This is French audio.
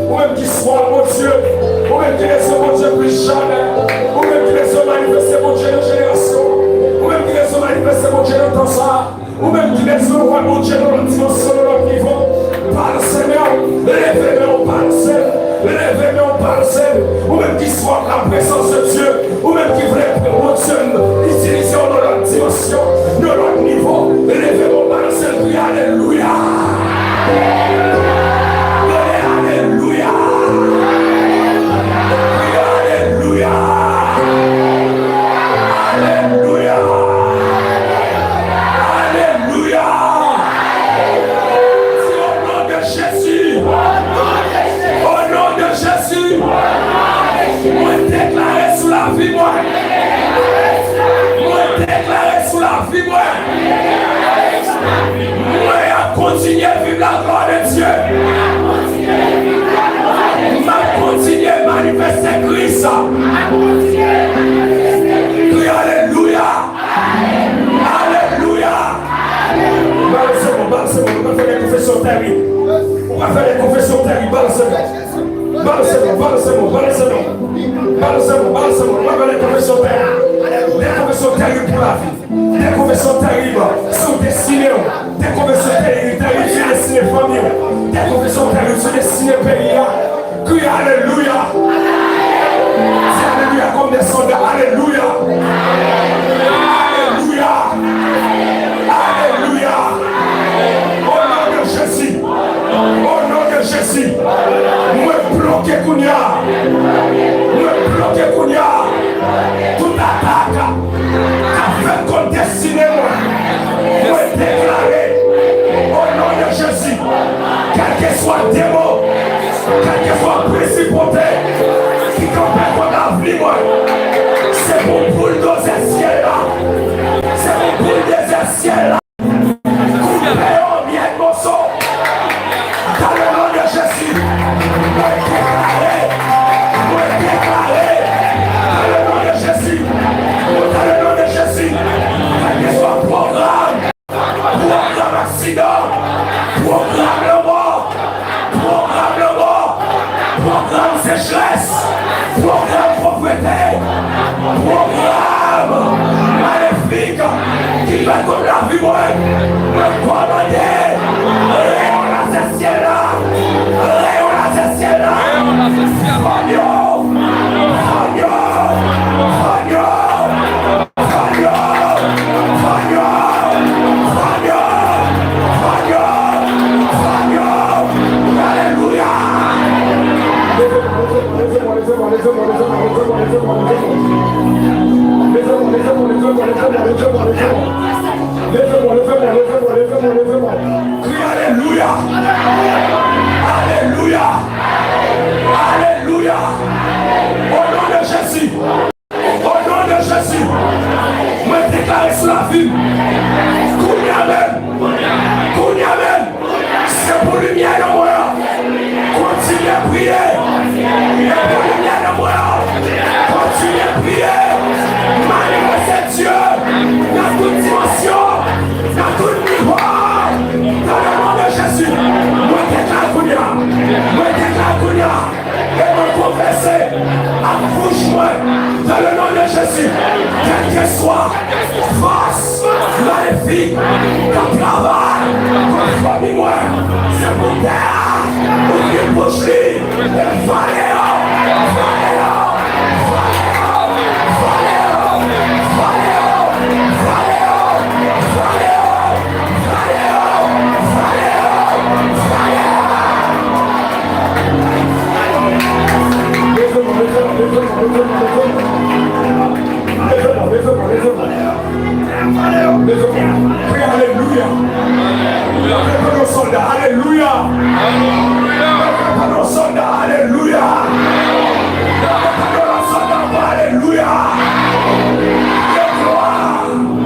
Ou même qui soit mon Dieu, ou même qui laisse mon Dieu plus jamais, ou même qui laisse manifester mon Dieu de génération, ou même qui laisse manifester mon Dieu de temps ça, ou même qui laisse voir mon Dieu dans notre dimension, dans notre niveau. Par le Seigneur, levez-moi par le Seigneur, levez-moi par le Seigneur, ou même qui soit la présence de Dieu, ou même qui voulait mon Dieu, utiliser dans notre dimension, dans notre niveau, levez-moi par le Seigneur, puis alléluia. Continuez à vivre la gloire de Dieu. Continuez à manifester Christ. Alléluia. Alléluia. On va faire des confessions terribles. On va faire des confessions terribles. On va faire des confessions terribles. Des confessions terribles pour la vie. Des confessions terribles sur destinée. Des confessions terribles sur destinée famille. Des confessions terribles sur destinée pays. Crie alléluia. C'est alléluia comme des soldats. Alléluia. Alléluia. Alléluia. Au nom de Jésus. Au nom de Jésus. Me bloquer Kounia. Me bloquer Kounia. Tout attaque. Avec comme destinée. Me déclarer. Au nom de Jésus. Quel que soit le démon. Quel que soit le principauté. Qui compare contre la vie. C'est mon bulldozer ciel là. C'est mon bulldozer ciel là. Programme pauvreté, programme maléfique qui va comme la vie, me commander, réon la ciel là, réon la ciel là, Fagnon, Fagnon, Fagnon, Fagnon, Fagnon, Fagnon, Fagnon, alléluia. Alléluia. Alléluia. Alléluia. Au nom de Jésus. Au nom de Jésus. Me déclarer sur la vie. Kijan. C'est pour lumière de moi. Continuez à prier. Et pour lumière de moi. Continuez à prier. Manifestez Dieu dans toute dimension, dans tout niveau. Dans le nom de Jésus. Moi déclare Kounia. Et me confesser. Accouche-moi dans le nom de Jésus. Quel que soit force, maléfique, comme travail, comme famille, c'est mon terre. Oubliez boucherie. Alléluia. Alléluia. Alléluia.